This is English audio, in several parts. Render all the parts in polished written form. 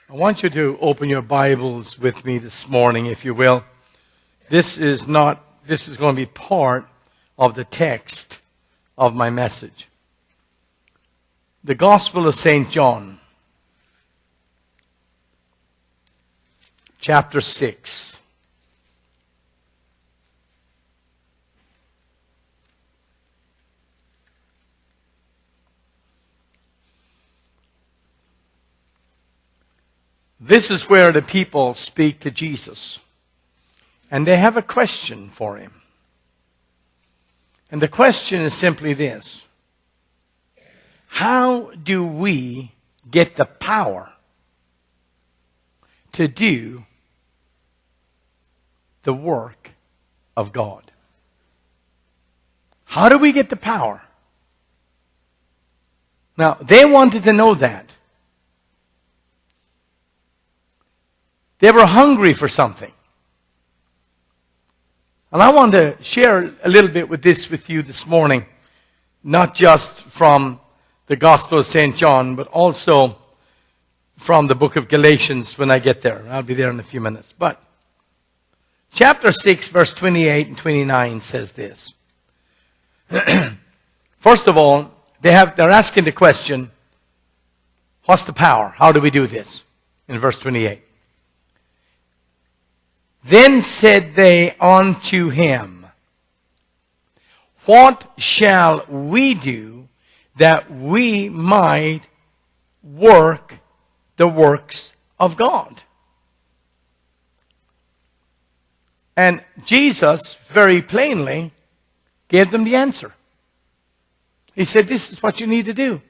I want you to open your Bibles with me this morning, if you will. This is going to be part of the text of my message. The Gospel of St. John, chapter 6. This is where the people speak to Jesus. And they have a question for him. And the question is simply this: how do we get the power to do the work of God? How do we get the power? Now, they wanted to know that. They were hungry for something. And I want to share a little bit with you this morning, not just from the Gospel of St. John, but also from the book of Galatians when I get there. I'll be there in a few minutes. But chapter 6, verse 28 and 29 says this. First of all, they're asking the question, what's the power? How do we do this? In verse 28. Then said they unto him, what shall we do that we might work the works of God? And Jesus very plainly gave them the answer. He said, this is what you need to do.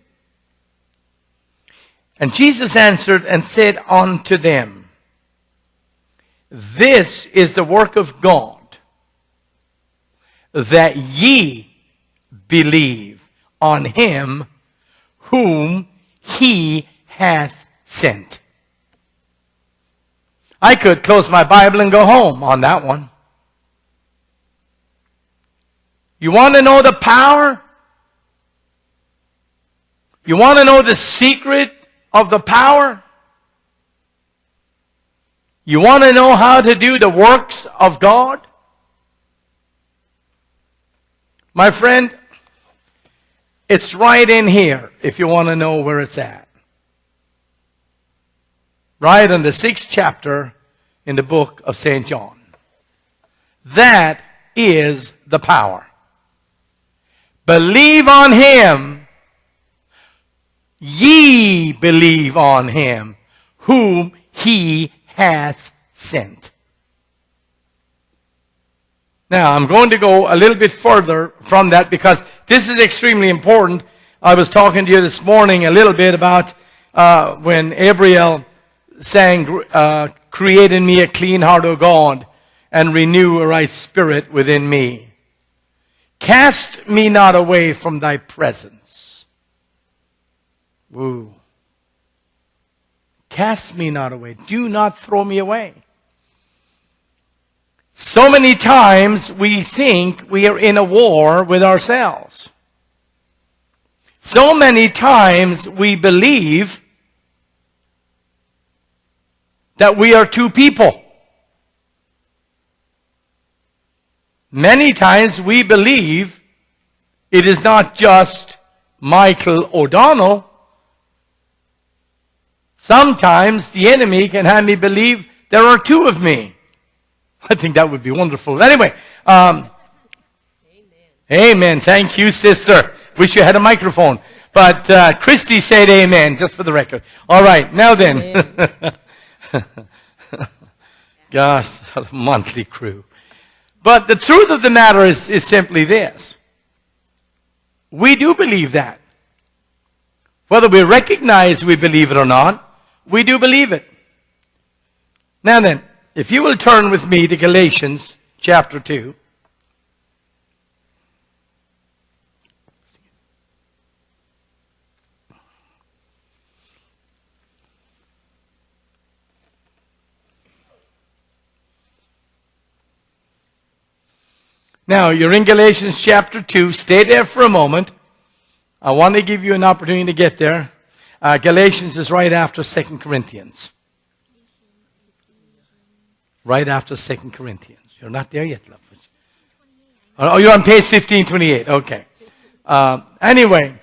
And Jesus answered and said unto them, this is the work of God, that ye believe on him whom he hath sent. I could close my Bible and go home on that one. You want to know the power? You want to know the secret of the power? You want to know how to do the works of God? My friend, it's right in here if you want to know where it's at. Right in the 6th chapter in the book of St. John. That is the power. Believe on him, ye believe on him, whom he hath sent. Now, I'm going to go a little bit further from that because this is extremely important. I was talking to you this morning a little bit about when Gabriel sang, create in me a clean heart, O God, and renew a right spirit within me. Cast me not away from thy presence. Woo. Cast me not away. Do not throw me away. So many times we think we are in a war with ourselves. So many times we believe that we are two people. Many times we believe it is not just Michael O'Donnell. Sometimes the enemy can have me believe there are two of me. I think that would be wonderful. Anyway, amen. Amen. Thank you, sister. Wish you had a microphone. But Christy said amen, just for the record. All right, now then. Gosh, what a monthly crew. But the truth of the matter is simply this. We do believe that. Whether we recognize we believe it or not, we do believe it. Now then, if you will turn with me to Galatians chapter 2. Now, you're in Galatians chapter 2. Stay there for a moment. I want to give you an opportunity to get there. Galatians is right after 2 Corinthians. Right after 2 Corinthians. You're not there yet, love. Oh, you're on page 1528. Okay. Anyway,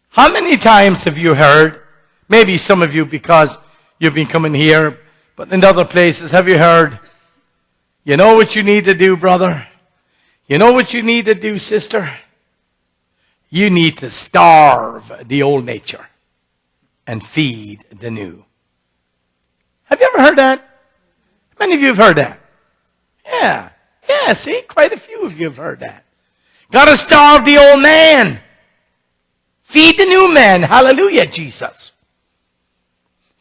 how many times have you heard, maybe some of you because you've been coming here, but in other places, have you heard, you know what you need to do, brother? You know what you need to do, sister? You need to starve the old nature and feed the new. Have you ever heard that? How many of you have heard that? Yeah. Yeah, see, quite a few of you have heard that. Got to starve the old man. Feed the new man. Hallelujah, Jesus.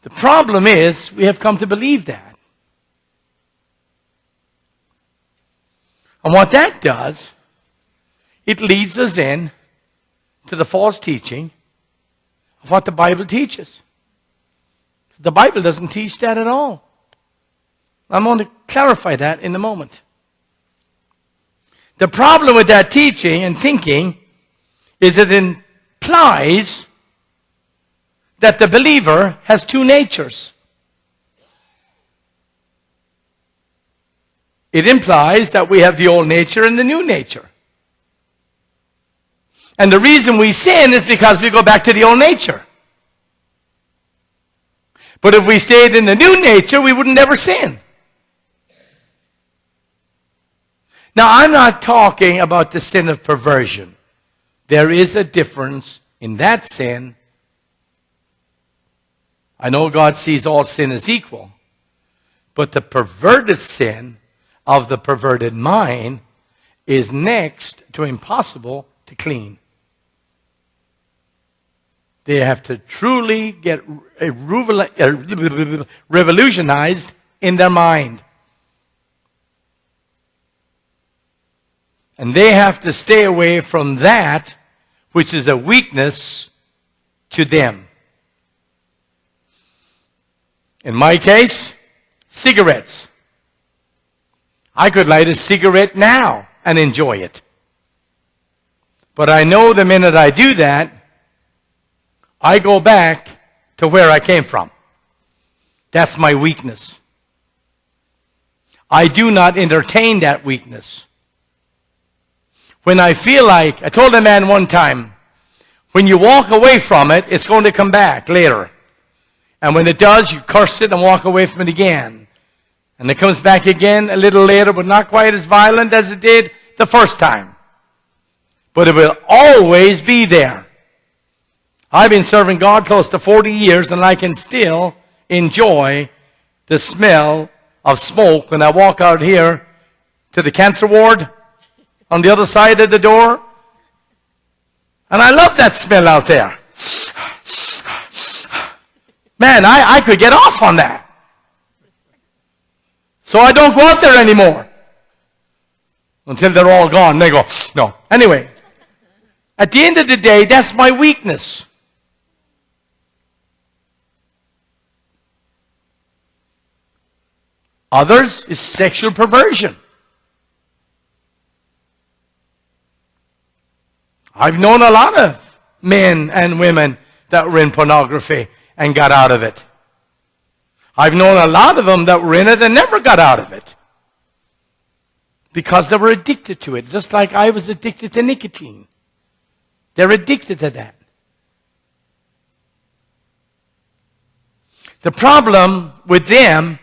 The problem is we have come to believe that. And what that does, it leads us in to the false teaching of what the Bible teaches. The Bible doesn't teach that at all. I'm going to clarify that in a moment. The problem with that teaching and thinking is it implies that the believer has two natures. It implies that we have the old nature and the new nature. And the reason we sin is because we go back to the old nature. But if we stayed in the new nature, we would never sin. Now, I'm not talking about the sin of perversion. There is a difference in that sin. I know God sees all sin as equal. But the perverted sin of the perverted mind is next to impossible to clean. They have to truly get revolutionized in their mind. And they have to stay away from that which is a weakness to them. In my case, cigarettes. I could light a cigarette now and enjoy it. But I know the minute I do that, I go back to where I came from. That's my weakness. I do not entertain that weakness. When I feel like, I told a man one time, when you walk away from it, it's going to come back later. And when it does, you curse it and walk away from it again. And it comes back again a little later, but not quite as violent as it did the first time. But it will always be there. I've been serving God close to 40 years, and I can still enjoy the smell of smoke when I walk out here to the cancer ward on the other side of the door. And I love that smell out there. Man, I could get off on that. So I don't go out there anymore. Until they're all gone. They go, no. Anyway, at the end of the day, that's my weakness. Others is sexual perversion. I've known a lot of men and women that were in pornography and got out of it. I've known a lot of them that were in it and never got out of it. Because they were addicted to it, just like I was addicted to nicotine. They're addicted to that. The problem with them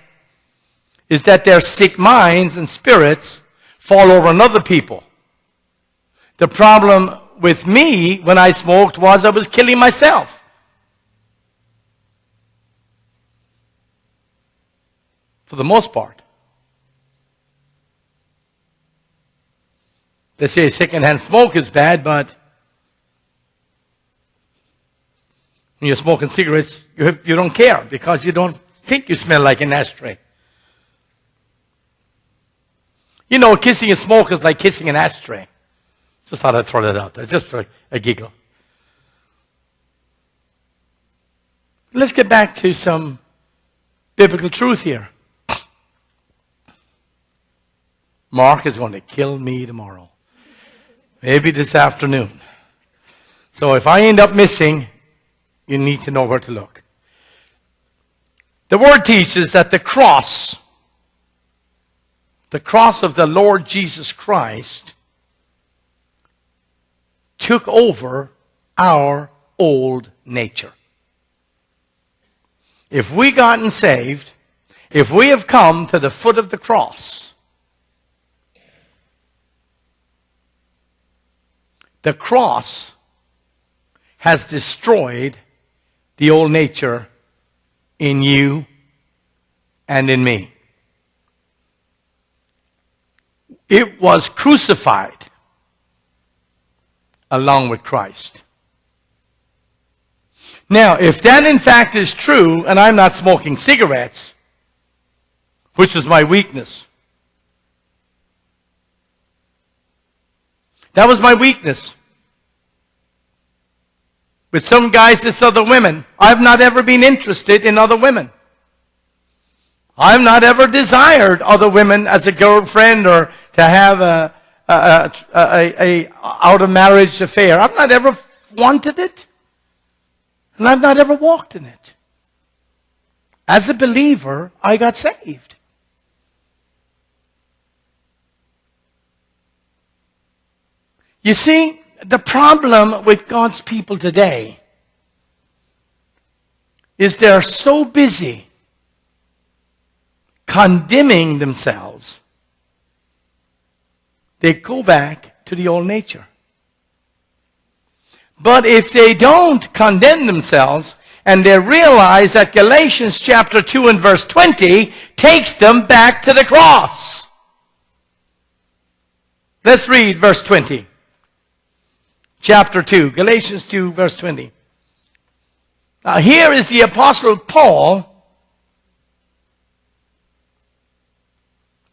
is that their sick minds and spirits fall over on other people. The problem with me when I smoked was I was killing myself. For the most part. They say secondhand smoke is bad, but when you're smoking cigarettes, you don't care because you don't think you smell like an ashtray. You know, kissing a smoker is like kissing an ashtray. Just thought I'd throw that out there, just for a giggle. Let's get back to some biblical truth here. Mark is going to kill me tomorrow. Maybe this afternoon. So if I end up missing, you need to know where to look. The Word teaches that the cross of the Lord Jesus Christ, took over our old nature. If we gotten saved, if we have come to the foot of the cross, the cross has destroyed the old nature in you and in me. It was crucified along with Christ. Now, if that in fact is true, and I'm not smoking cigarettes, which was my weakness. That was my weakness. With some guys, it's other women. I've not ever been interested in other women. I've not ever desired other women as a girlfriend or to have a out of marriage affair. I've not ever wanted it. And I've not ever walked in it. As a believer, I got saved. You see, the problem with God's people today is they're so busy condemning themselves, they go back to the old nature. But if they don't condemn themselves and they realize that Galatians chapter 2 and verse 20 takes them back to the cross. Let's read verse 20. Chapter 2, Galatians 2 verse 20. Now here is the Apostle Paul,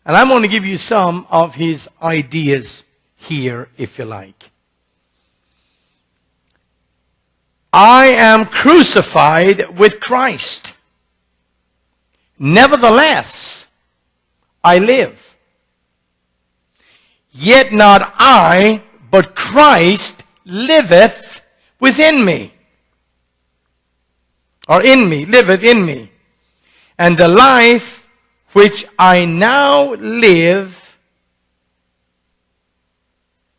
and I'm going to give you some of his ideas here, if you like. I am crucified with Christ. Nevertheless, I live. Yet not I, but Christ liveth within me. Or in me, liveth in me. And the life which I now live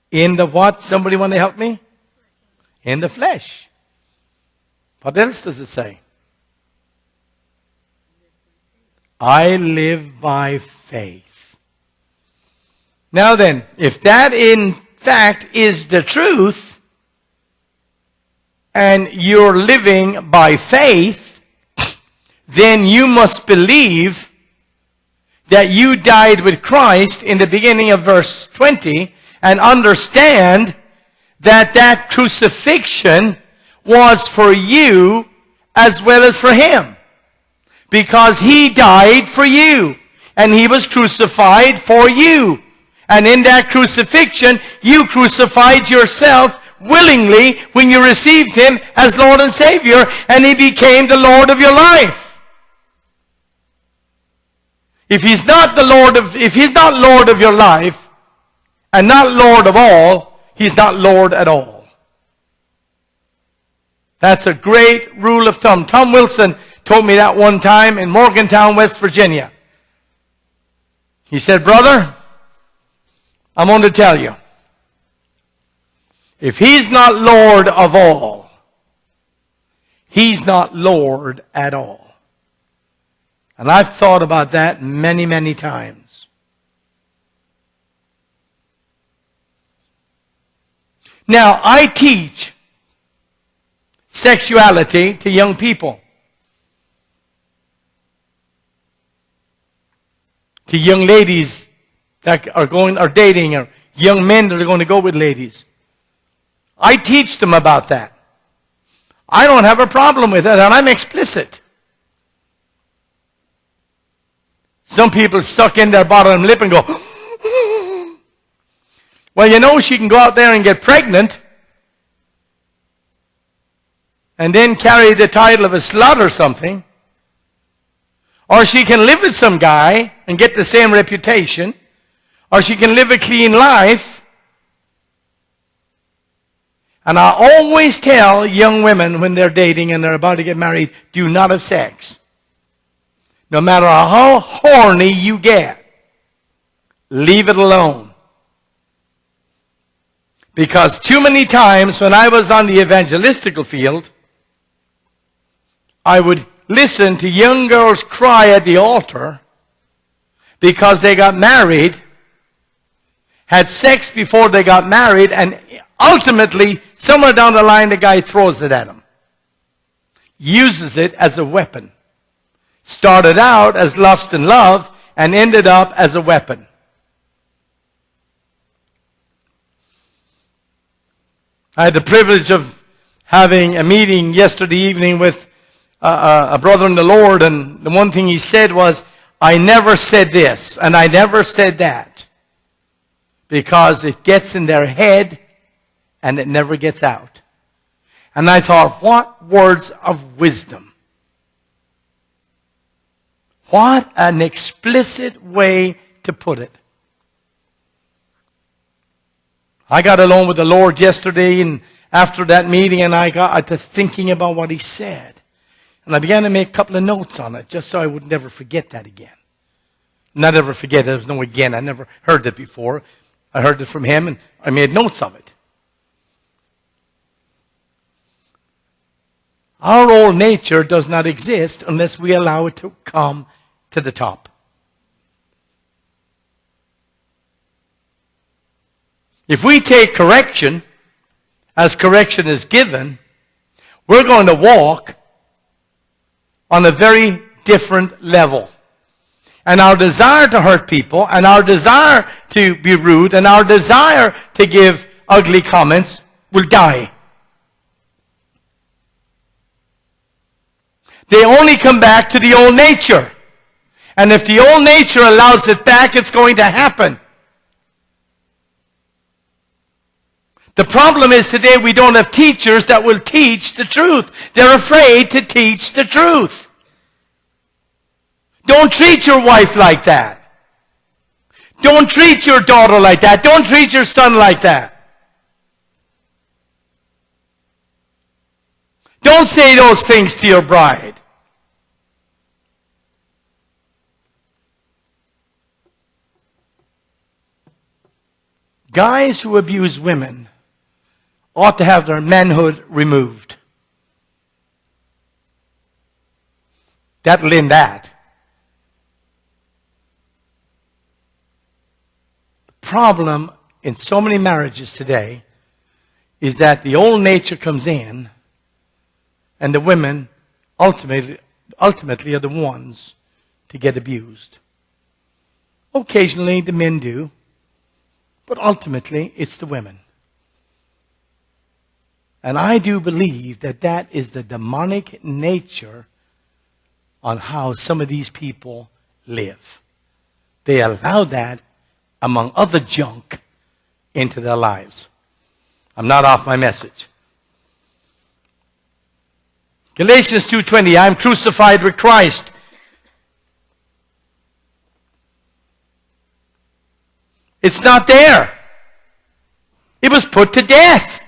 in the what? Somebody want to help me? In the flesh. What else does it say? I live by faith. Now then, if that in fact is the truth, and you're living by faith, then you must believe that you died with Christ in the beginning of verse 20 and understand that that crucifixion was for you as well as for him. Because he died for you and he was crucified for you. And in that crucifixion, you crucified yourself willingly when you received him as Lord and Savior, and he became the Lord of your life. If he's not Lord of your life and not Lord of all, he's not Lord at all. That's a great rule of thumb. Tom Wilson told me that one time in Morgantown, West Virginia. He said, brother, I'm going to tell you, if he's not Lord of all, he's not Lord at all. And I've thought about that many, many times. Now, I teach sexuality to young people. To young ladies that are dating, or young men that are going to go with ladies. I teach them about that. I don't have a problem with it, and I'm explicit. Some people suck in their bottom lip and go, well, you know, she can go out there and get pregnant and then carry the title of a slut or something. Or she can live with some guy and get the same reputation. Or she can live a clean life. And I always tell young women when they're dating and they're about to get married, do not have sex. no matter how horny you get, leave it alone. Because too many times when I was on the evangelistical field, I would listen to young girls cry at the altar because they got married, had sex before they got married, and ultimately, somewhere down the line, the guy throws it at them. Uses it as a weapon. Started out as lust and love and ended up as a weapon. I had the privilege of having a meeting yesterday evening with a brother in the Lord, and the one thing he said was, I never said this and I never said that, because it gets in their head and it never gets out. And I thought, what words of wisdom. What an explicit way to put it. I got along with the Lord yesterday, and after that meeting, and I got to thinking about what he said. And I began to make a couple of notes on it, just so I would never forget that again. Not ever forget it. There was no again. I never heard it before. I heard it from him, and I made notes of it. Our old nature does not exist unless we allow it to come to the top. If we take correction as correction is given, we're going to walk on a very different level. And our desire to hurt people, and our desire to be rude, and our desire to give ugly comments will die. They only come back to the old nature. And if the old nature allows it back, it's going to happen. The problem is today we don't have teachers that will teach the truth. They're afraid to teach the truth. Don't treat your wife like that. Don't treat your daughter like that. Don't treat your son like that. Don't say those things to your bride. Guys who abuse women ought to have their manhood removed. That'll end that. The problem in so many marriages today is that the old nature comes in, and the women ultimately are the ones to get abused. Occasionally the men do, but ultimately it's the women. And I do believe that that is the demonic nature on how some of these people live. They allow that, among other junk, into their lives. I'm not off my message. Galatians 2:20, I am crucified with Christ. It's not there. It was put to death.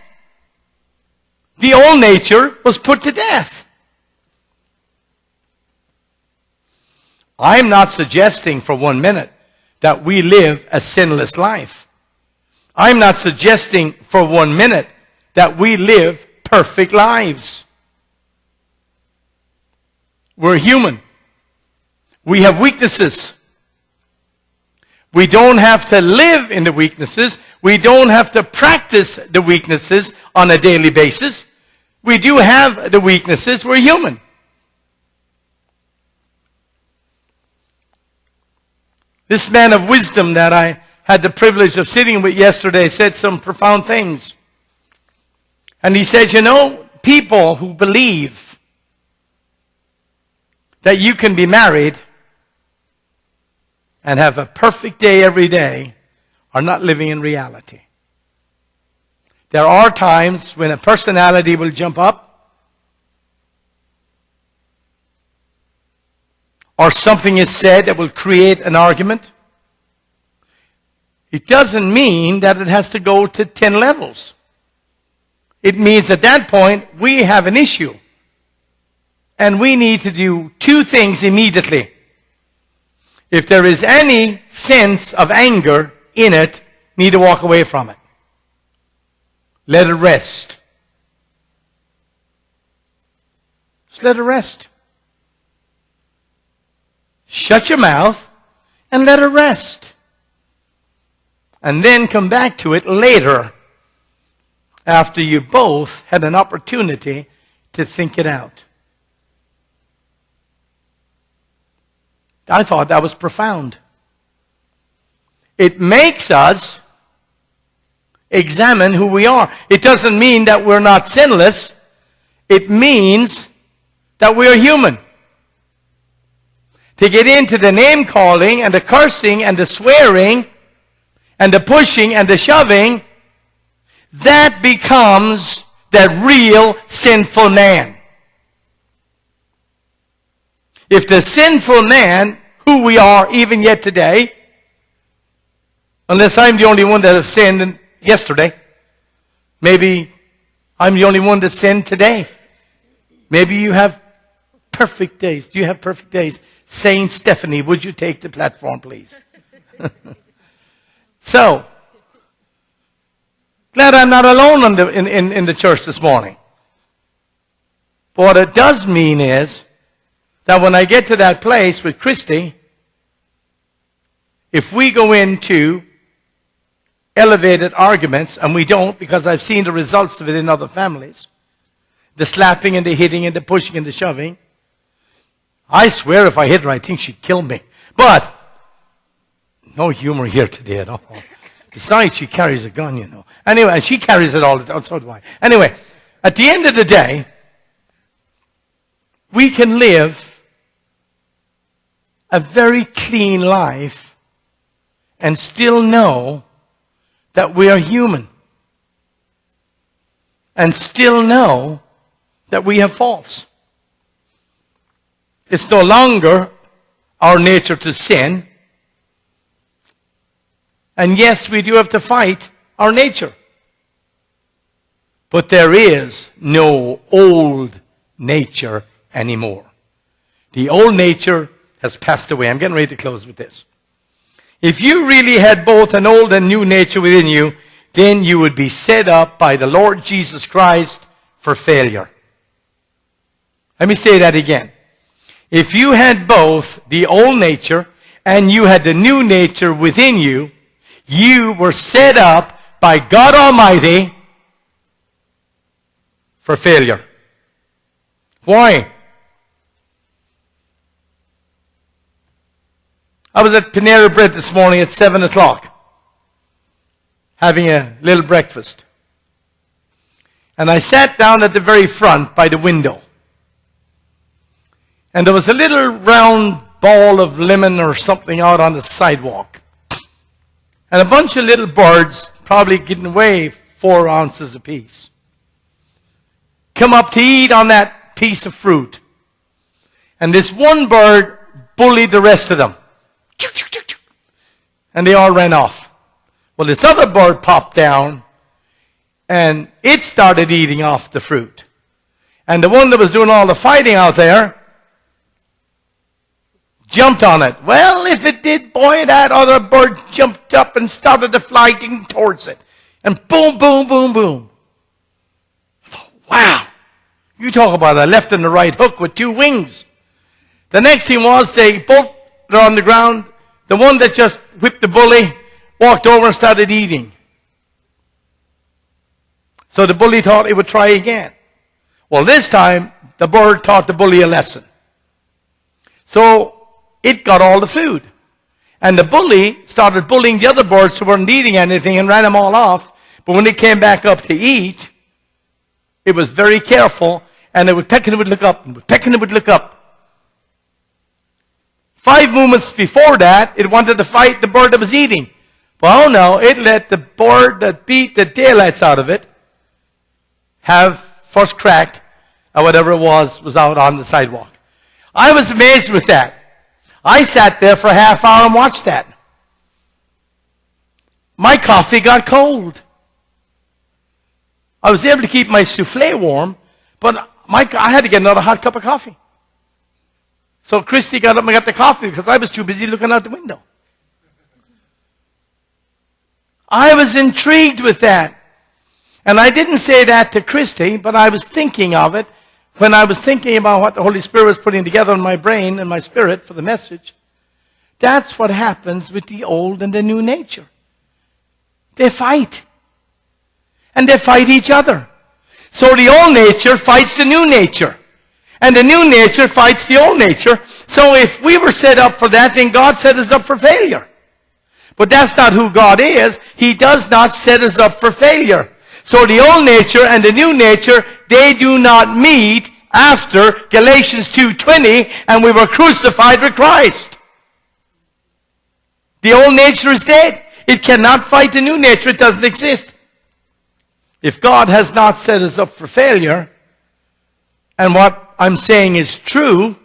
The old nature was put to death. I'm not suggesting for 1 minute that we live a sinless life. I'm not suggesting for 1 minute that we live perfect lives. We're human. We have weaknesses. We don't have to live in the weaknesses. We don't have to practice the weaknesses on a daily basis. We do have the weaknesses. We're human. This man of wisdom that I had the privilege of sitting with yesterday said some profound things. And he said, you know, people who believe that you can be married and have a perfect day every day are not living in reality. There are times when a personality will jump up, or something is said that will create an argument. It doesn't mean that it has to go to 10 levels. It means at that point we have an issue. And we need to do two things immediately. If there is any sense of anger in it, need to walk away from it. Let it rest. Just let it rest. Shut your mouth and let it rest. And then come back to it later, after you both had an opportunity to think it out. I thought that was profound. It makes us examine who we are. It doesn't mean that we're not sinless. It means that we are human. To get into the name calling and the cursing and the swearing and the pushing and the shoving, that becomes the real sinful man. If the sinful man, who we are even yet today, unless I'm the only one that have sinned yesterday, maybe I'm the only one that sinned today. Maybe you have perfect days. Do you have perfect days? Saint Stephanie, would you take the platform, please? So, glad I'm not alone in the church this morning. But what it does mean is that when I get to that place with Christy, if we go into elevated arguments, and we don't, because I've seen the results of it in other families, the slapping and the hitting and the pushing and the shoving, I swear if I hit her, I think she'd kill me. But no humor here today at all. Besides, she carries a gun, you know. Anyway, and she carries it all the time, so do I. Anyway, at the end of the day, we can live a very clean life and still know that we are human. And still know that we have faults. It's no longer our nature to sin. And yes, we do have to fight our nature. But there is no old nature anymore. The old nature has passed away. I'm getting ready to close with this. If you really had both an old and new nature within you, then you would be set up by the Lord Jesus Christ for failure. Let me say that again. If you had both the old nature and you had the new nature within you, you were set up by God Almighty for failure. Why? I was at Panera Bread this morning at 7 o'clock having a little breakfast. And I sat down at the very front by the window. And there was a little round ball of lemon or something out on the sidewalk. And a bunch of little birds, probably getting away 4 ounces apiece, come up to eat on that piece of fruit. And this one bird bullied the rest of them. And they all ran off. Well, this other bird popped down, and it started eating off the fruit. And the one that was doing all the fighting out there jumped on it. Well, if it did, boy, that other bird jumped up and started to fly towards it. And boom, boom, boom, boom. I thought, wow. You talk about a left and a right hook with 2 wings. The next thing was they both were on the ground. The one that just whipped the bully walked over and started eating. So the bully thought he would try again. Well, this time, the bird taught the bully a lesson. So it got all the food. And the bully started bullying the other birds who weren't eating anything and ran them all off. But when they came back up to eat, it was very careful, and it would peck and it would look up, and it would peck and it would look up. 5 moments before that, it wanted to fight the bird that was eating. Well, no, it let the bird that beat the daylights out of it have first crack at whatever it was out on the sidewalk. I was amazed with that. I sat there for a half hour and watched that. My coffee got cold. I was able to keep my souffle warm, but I had to get another hot cup of coffee. So Christy got up and got the coffee because I was too busy looking out the window. I was intrigued with that. And I didn't say that to Christy, but I was thinking of it when I was thinking about what the Holy Spirit was putting together in my brain and my spirit for the message. That's what happens with the old and the new nature. They fight. And they fight each other. So the old nature fights the new nature. And the new nature fights the old nature. So if we were set up for that, then God set us up for failure. But that's not who God is. He does not set us up for failure. So the old nature and the new nature, they do not meet after Galatians 2:20, and we were crucified with Christ. The old nature is dead. It cannot fight the new nature. It doesn't exist. If God has not set us up for failure, and what I'm saying is true,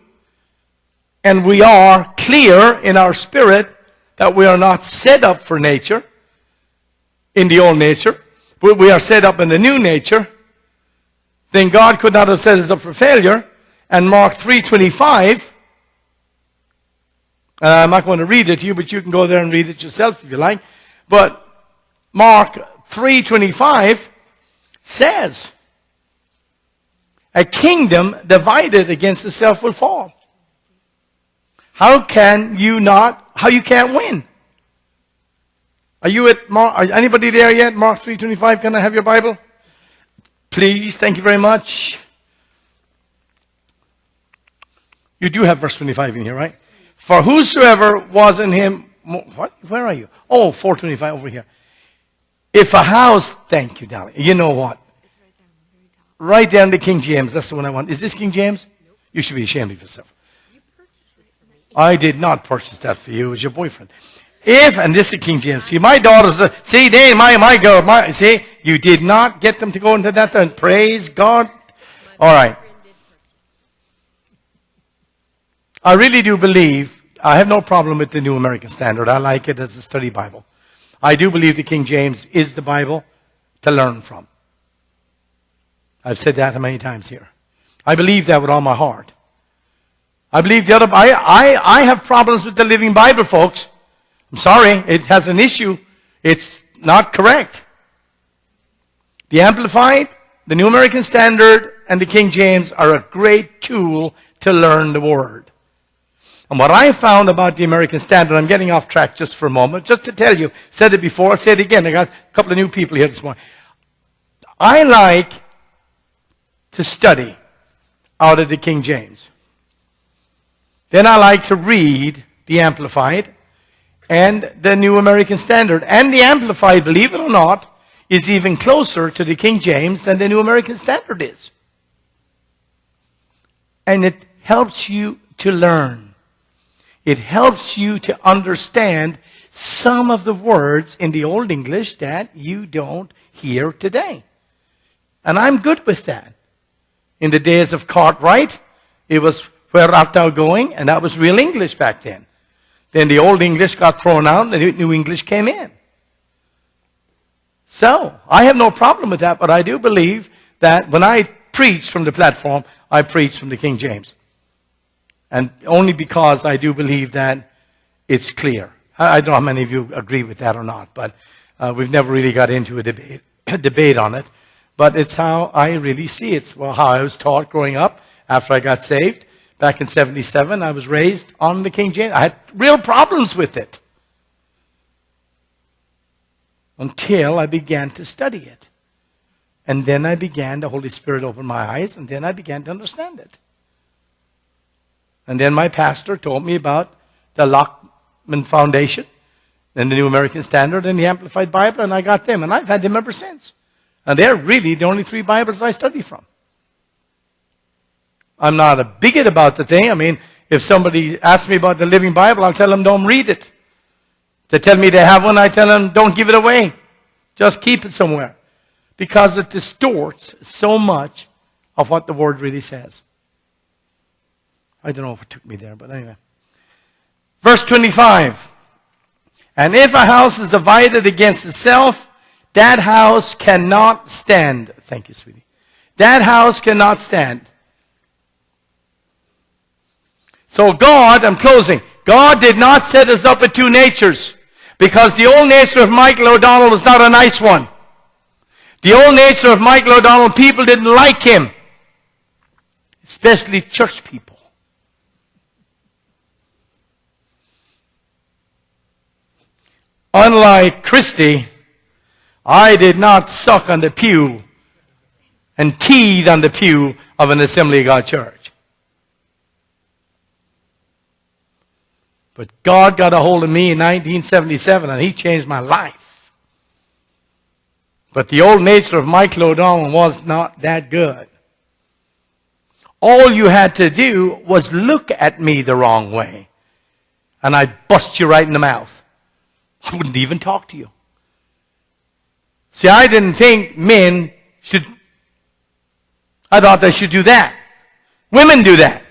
and we are clear in our spirit that we are not set up for nature, in the old nature, but we are set up in the new nature, then God could not have set us up for failure. And Mark 3:25, I'm not going to read it to you, but you can go there and read it yourself if you like. But Mark 3:25 says, a kingdom divided against itself will fall. How can you can't win? Are you at Mark? Anybody there yet? Mark 3:25. Can I have your Bible? Please. Thank you very much. You do have verse 25 in here, right? For whosoever was in him. What? Where are you? Oh, 4:25 over here. If a house. Thank you, darling. You know what? Right down the King James. That's the one I want. Is this King James? Nope. You should be ashamed of yourself. I did not purchase that for you. It was your boyfriend. And this is King James. See, my daughters, see, they, my girl, see, you did not get them to go into that and praise God. All right. I really do believe, I have no problem with the New American Standard. I like it as a study Bible. I do believe the King James is the Bible to learn from. I've said that many times here. I believe that with all my heart. I believe the other, I have problems with the Living Bible, folks. I'm sorry, it has an issue. It's not correct. The Amplified, the New American Standard, and the King James are a great tool to learn the Word. And what I found about the American Standard, I'm getting off track just for a moment, just to tell you, said it before, I'll say it again. I got a couple of new people here this morning. I like to study out of the King James. Then I like to read the Amplified and the New American Standard. And the Amplified, believe it or not, is even closer to the King James than the New American Standard is. And it helps you to learn. It helps you to understand some of the words in the Old English that you don't hear today. And I'm good with that. In the days of Cartwright, it was where art thou going? And that was real English back then. Then the Old English got thrown out and the New English came in. So, I have no problem with that, but I do believe that when I preach from the platform, I preach from the King James. And only because I do believe that it's clear. I don't know how many of you agree with that or not, but we've never really got into a debate on it. But it's how I really see it. It's how I was taught growing up after I got saved. Back in 77, I was raised on the King James. I had real problems with it until I began to study it. And then the Holy Spirit opened my eyes, and then I began to understand it. And then my pastor told me about the Lockman Foundation and the New American Standard and the Amplified Bible, and I got them, and I've had them ever since. And they're really the only 3 Bibles I study from. I'm not a bigot about the thing. I mean, if somebody asks me about the Living Bible, I'll tell them don't read it. They tell me they have one, I tell them don't give it away. Just keep it somewhere. Because it distorts so much of what the Word really says. I don't know if it took me there, but anyway. Verse 25. And if a house is divided against itself, that house cannot stand. Thank you, sweetie. That house cannot stand. So God, I'm closing, God did not set us up with two natures, because the old nature of Michael O'Donnell was not a nice one. The old nature of Michael O'Donnell, people didn't like him, especially church people. Unlike Christy, I did not suck on the pew and teethe on the pew of an Assembly of God church. But God got a hold of me in 1977 and he changed my life. But the old nature of Michael O'Donnell was not that good. All you had to do was look at me the wrong way, and I'd bust you right in the mouth. I wouldn't even talk to you. See, I didn't think men should, I thought they should do that. Women do that.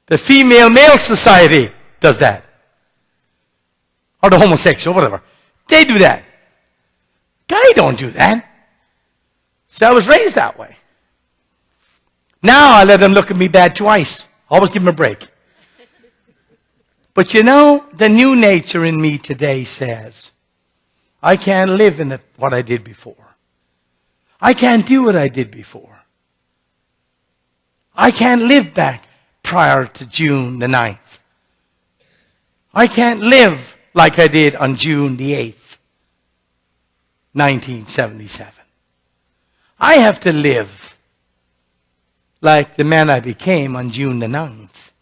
The female-male society does that. Or the homosexual, whatever. They do that. Guy don't do that. So I was raised that way. Now I let them look at me bad twice. Always give them a break. But you know, the new nature in me today says, I can't live in what I did before. I can't do what I did before. I can't live back prior to June the 9th. I can't live like I did on June the 8th, 1977. I have to live like the man I became on June the 9th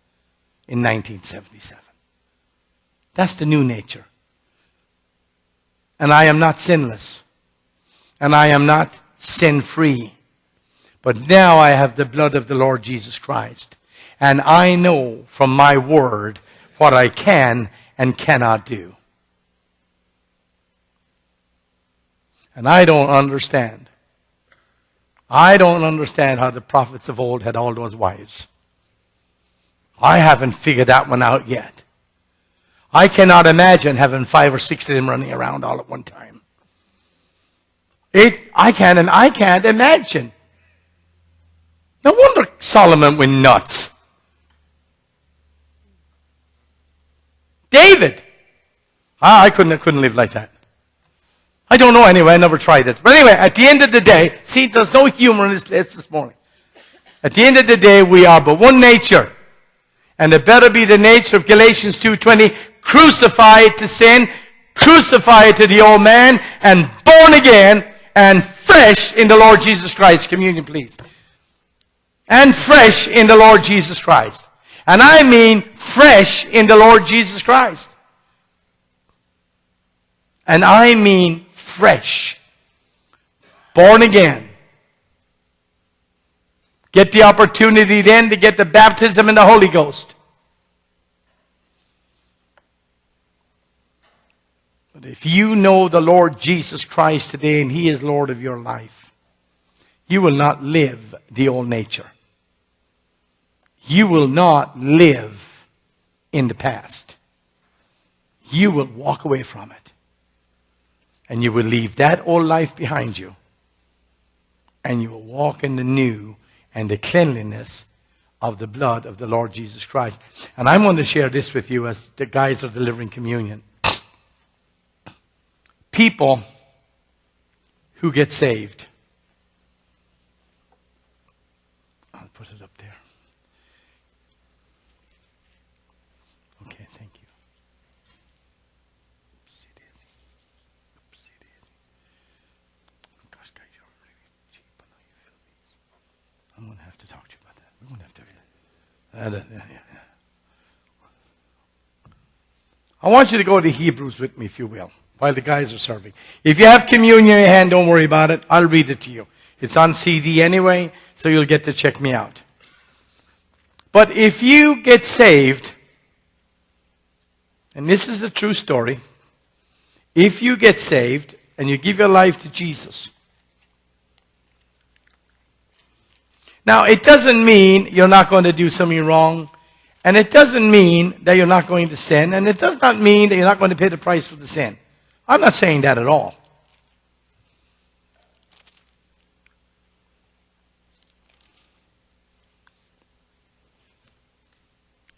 in 1977. That's the new nature. And I am not sinless. And I am not sin-free. But now I have the blood of the Lord Jesus Christ. And I know from my word what I can and cannot do. And I don't understand. I don't understand how the prophets of old had all those wives. I haven't figured that one out yet. I cannot imagine having 5 or 6 of them running around all at one time. I can't imagine. No wonder Solomon went nuts. David. I couldn't live like that. I don't know anyway. I never tried it. But anyway, at the end of the day, see, there's no humor in this place this morning. At the end of the day, we are but one nature. And it better be the nature of Galatians 2:20, crucified to sin, crucified to the old man, and born again, and fresh in the Lord Jesus Christ. Communion, please. And fresh in the Lord Jesus Christ. And I mean fresh in the Lord Jesus Christ. And I mean fresh. Born again. Get the opportunity then to get the baptism in the Holy Ghost. But if you know the Lord Jesus Christ today and He is Lord of your life, you will not live the old nature. You will not live in the past. You will walk away from it. And you will leave that old life behind you. And you will walk in the new and the cleanliness of the blood of the Lord Jesus Christ. And I'm going to share this with you as the guys are delivering communion. People who get saved. I'll put it up there. Okay, thank you. Oopsie daisy. Oopsie daisy. Gosh, guys, you're really cheap on how you fill these. I'm going to have to talk to you about that. We're going to have to. I want you to go to Hebrews with me, if you will, while the guys are serving. If you have communion in your hand, don't worry about it. I'll read it to you. It's on CD anyway, so you'll get to check me out. But if you get saved, and this is a true story, if you get saved and you give your life to Jesus, now it doesn't mean you're not going to do something wrong, and it doesn't mean that you're not going to sin, and it does not mean that you're not going to pay the price for the sin. I'm not saying that at all.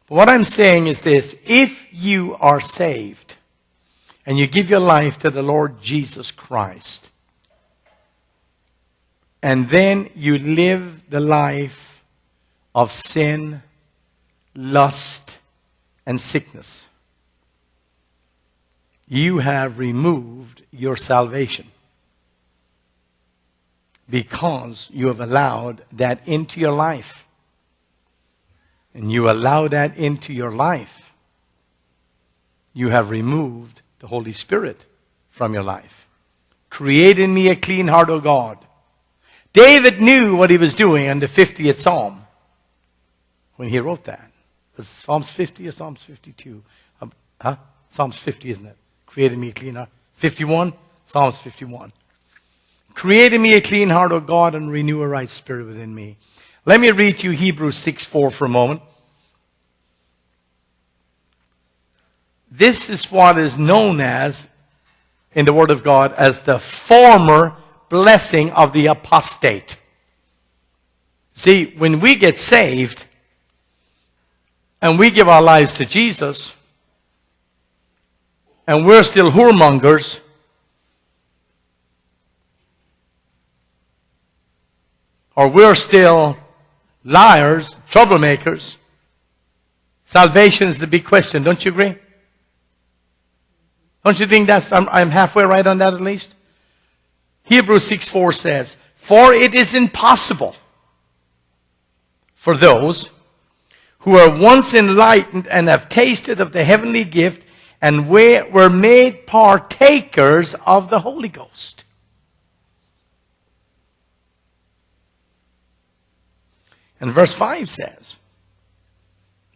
But what I'm saying is this: if you are saved and you give your life to the Lord Jesus Christ, and then you live the life of sin, lust, and sickness, you have removed your salvation, because you have allowed that into your life. And you allow that into your life, you have removed the Holy Spirit from your life. Create in me a clean heart, O God. David knew what he was doing in the 50th Psalm when he wrote that. Was it Psalms 50 or Psalms 52? Psalms 50, isn't it? Create in me a clean heart. 51? Psalms 51. Create in me a clean heart, O God, and renew a right spirit within me. Let me read you Hebrews 6:4 for a moment. This is what is known as, in the Word of God, as the former blessing of the apostate. See, when we get saved and we give our lives to Jesus, and we're still whoremongers, or we're still liars, troublemakers, salvation is the big question. Don't you agree? Don't you think I'm halfway right on that at least? Hebrews 6:4 says, for it is impossible for those who are once enlightened and have tasted of the heavenly gift and were made partakers of the Holy Ghost. And verse 5 says,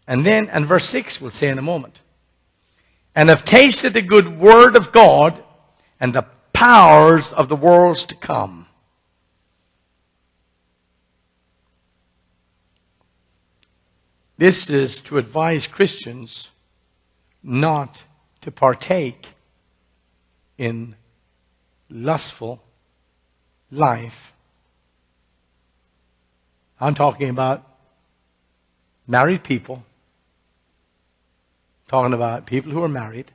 and verse 6 will say in a moment, and have tasted the good word of God and the powers of the worlds to come. This is to advise Christians not to partake in lustful life. I'm talking about married people, talking about people who are married,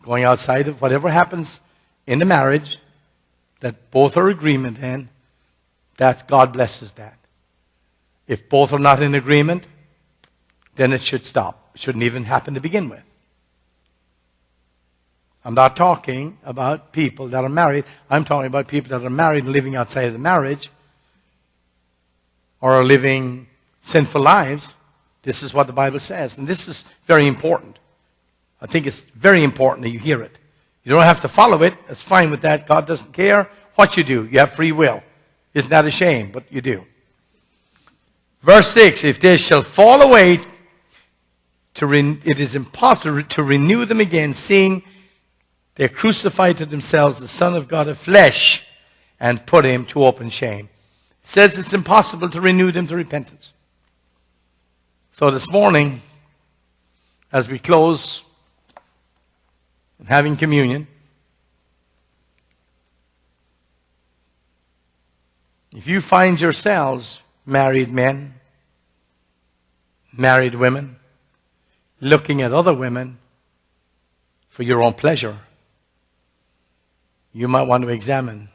going outside of whatever happens in the marriage that both are in agreement in. That God blesses that. If both are not in agreement, then it should stop. It shouldn't even happen to begin with. I'm not talking about people that are married. I'm talking about people that are married and living outside of the marriage, or are living sinful lives. This is what the Bible says. And this is very important. I think it's very important that you hear it. You don't have to follow it. It's fine with that. God doesn't care what you do. You have free will. Isn't that a shame? But you do. Verse 6, if they shall fall away, it is impossible to renew them again, seeing they crucified to themselves the Son of God of flesh and put him to open shame. It says it's impossible to renew them to repentance. So this morning, as we close and having communion, if you find yourselves, married men, married women, looking at other women for your own pleasure, you might want to examine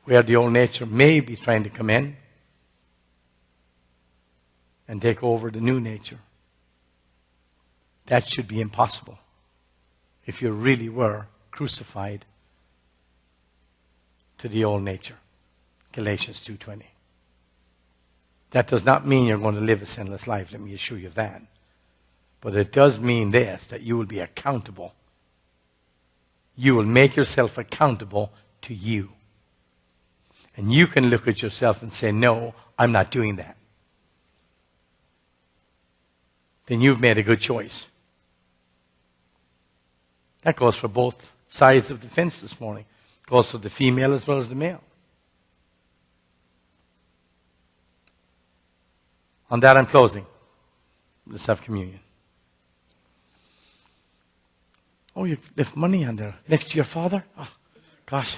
where the old nature may be trying to come in and take over the new nature. That should be impossible if you really were crucified to the old nature. Galatians 2:20. That does not mean you're going to live a sinless life, let me assure you of that. But it does mean this, that you will be accountable. You will make yourself accountable to you. And you can look at yourself and say, no, I'm not doing that. Then you've made a good choice. That goes for both sides of the fence this morning. It goes for the female as well as the male. On that, I'm closing. Let's have communion. Oh, you left money on there next to your father? Oh, gosh.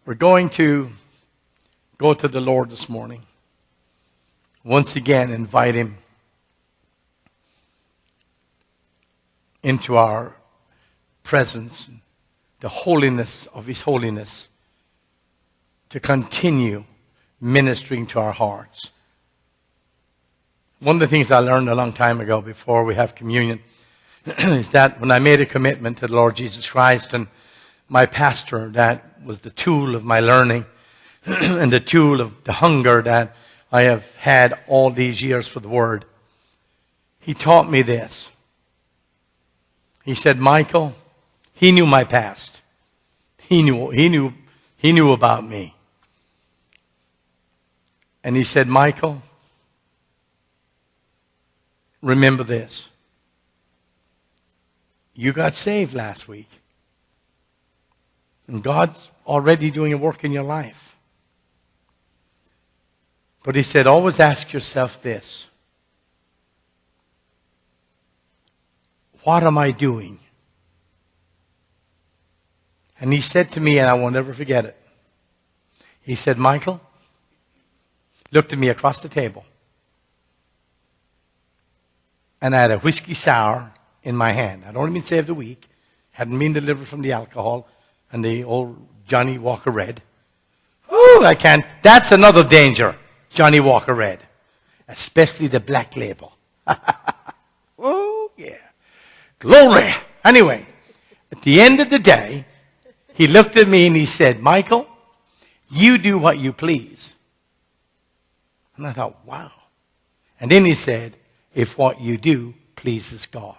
We're going to go to the Lord this morning. Once again, invite Him into our presence, the holiness of His holiness, to continue ministering to our hearts. One of the things I learned a long time ago before we have communion is that when I made a commitment to the Lord Jesus Christ, and my pastor, that was the tool of my learning and the tool of the hunger that I have had all these years for the Word. He taught me this. He said, Michael, he knew my past. He knew about me. And he said, Michael, remember this. You got saved last week. And God's already doing a work in your life. But he said, always ask yourself this. What am I doing? And he said to me, and I will never forget it. He said, Michael, looked at me across the table. And I had a whiskey sour in my hand. I'd only been saved a week. Hadn't been delivered from the alcohol and the old Johnny Walker Red. Oh, I can't. That's another danger, Johnny Walker Red. Especially the black label. Oh, yeah. Glory. Anyway, at the end of the day, he looked at me and he said, Michael, you do what you please. And I thought, wow. And then he said, if what you do pleases God.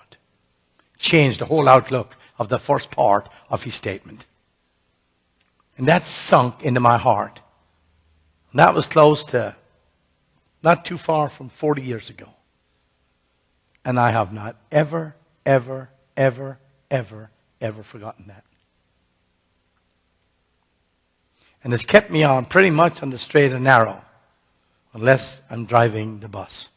Changed the whole outlook of the first part of his statement. And that sunk into my heart. And that was close to, not too far from 40 years ago. And I have not ever forgotten that. And it's kept me on pretty much on the straight and narrow, unless I'm driving the bus.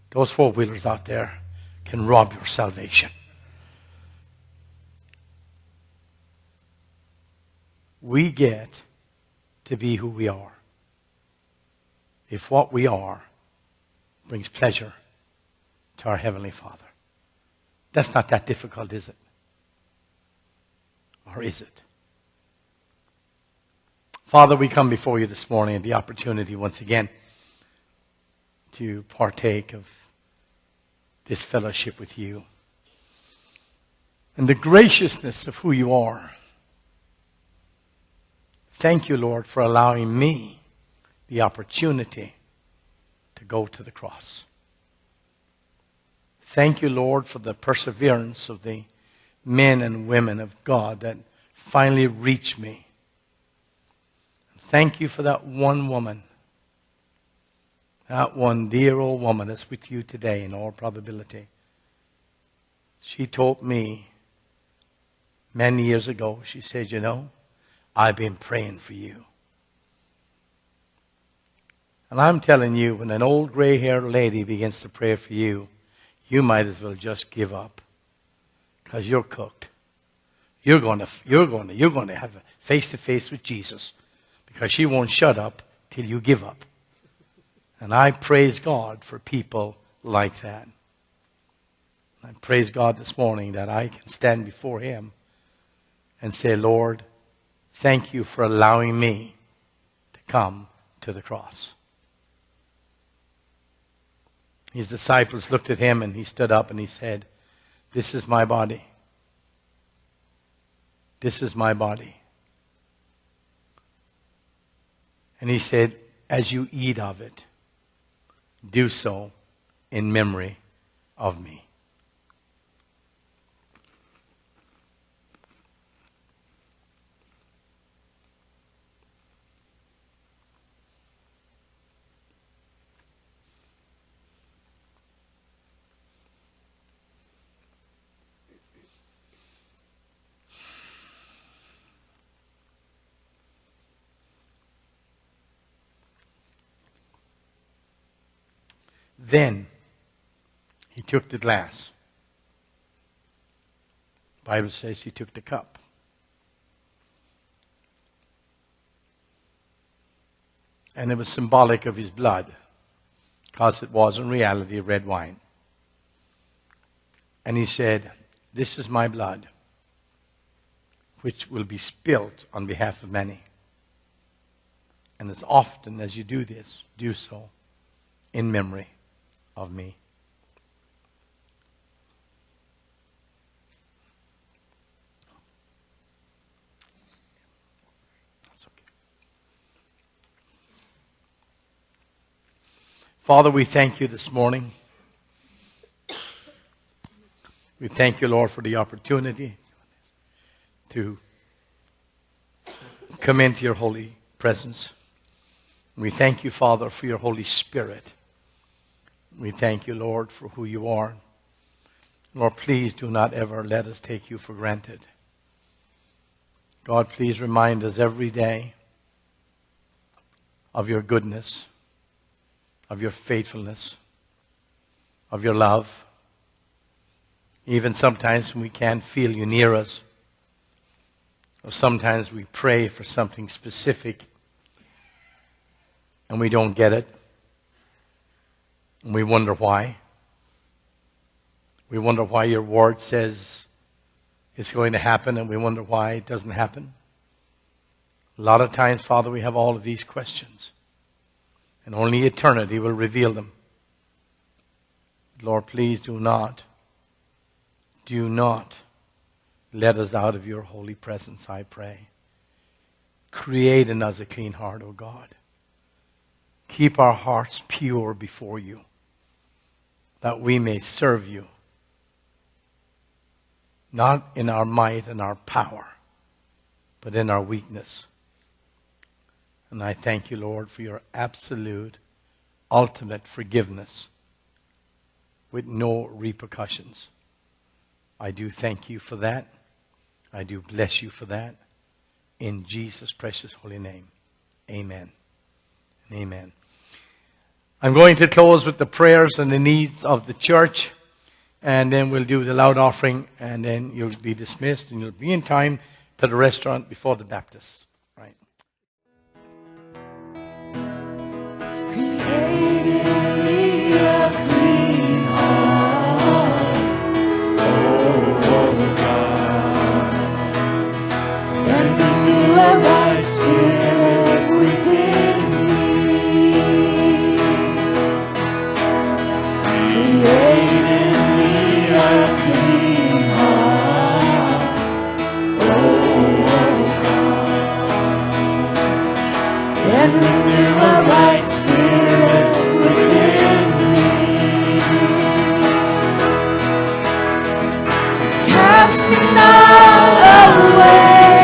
Those four-wheelers out there can rob your salvation. We get to be who we are if what we are brings pleasure to our Heavenly Father. That's not that difficult, is it? Or is it? Father, we come before you this morning and the opportunity once again to partake of this fellowship with you and the graciousness of who you are. Thank you, Lord, for allowing me the opportunity to go to the cross. Thank you, Lord, for the perseverance of the men and women of God that finally reached me. Thank you for that one woman, that one dear old woman that's with you today in all probability. She told me many years ago, she said, you know, I've been praying for you. And I'm telling you, when an old gray-haired lady begins to pray for you, you might as well just give up, because you're cooked. You're going to have a face-to-face with Jesus, because she won't shut up till you give up. And I praise God for people like that. I praise God this morning that I can stand before Him and say, Lord, thank you for allowing me to come to the cross. His disciples looked at Him and He stood up and He said, this is my body. This is my body. And He said, as you eat of it, do so in memory of me. Then He took the glass. The Bible says He took the cup. And it was symbolic of his blood, because it was in reality red wine. And he said, "This is my blood, which will be spilt on behalf of many. And as often as you do this, do so in memory of me." Father, we thank you this morning. We thank you, Lord, for the opportunity to come into your holy presence. We thank you, Father, for your Holy Spirit. We thank you, Lord, for who you are. Lord, please do not ever let us take you for granted. God, please remind us every day of your goodness, of your faithfulness, of your love. Even sometimes when we can't feel you near us, or sometimes we pray for something specific and we don't get it, and we wonder why. We wonder why your word says it's going to happen, and we wonder why it doesn't happen. A lot of times, Father, we have all of these questions, and only eternity will reveal them. Lord, please do not let us out of your holy presence, I pray. Create in us a clean heart, O God. Keep our hearts pure before you, that we may serve you, not in our might and our power, but in our weakness. And I thank you, Lord, for your absolute, ultimate forgiveness with no repercussions. I do thank you for that. I do bless you for that. In Jesus' precious holy name. Amen. And amen. I'm going to close with the prayers and the needs of the church, and then we'll do the loud offering, and then you'll be dismissed, and you'll be in time to the restaurant before the Baptists. Right? Create in me a clean heart, oh God, and renew a right spirit within me. Create in me a clean heart, oh God, and renew a right spirit within me. Cast me not away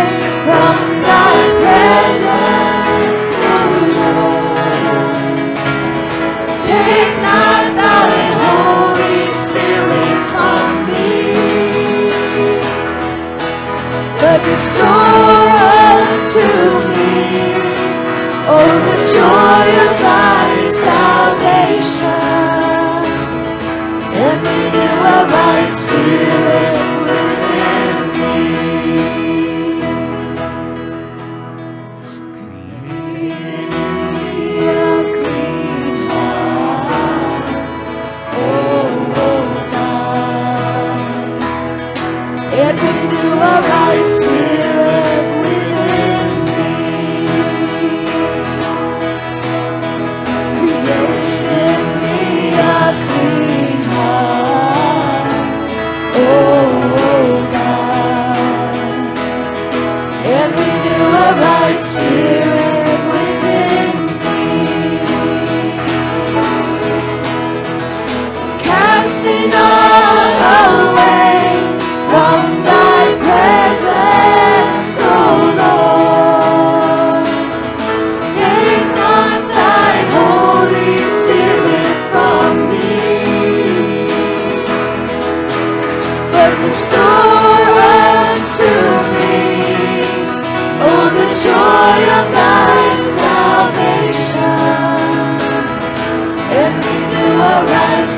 from thy presence, O Lord. Take not thy Holy Spirit from me, but restore unto me, oh, the joy of thy salvation, and renew a right spirit within me. Create in me a clean heart, oh God, and renew a right spirit within me. Create in me a clean heart, oh God, and renew a right spirit within me. Cast me not away from thy presence, O Lord. Take not thy Holy Spirit from me, but restore unto me, oh, the joy of thy salvation, and renew a right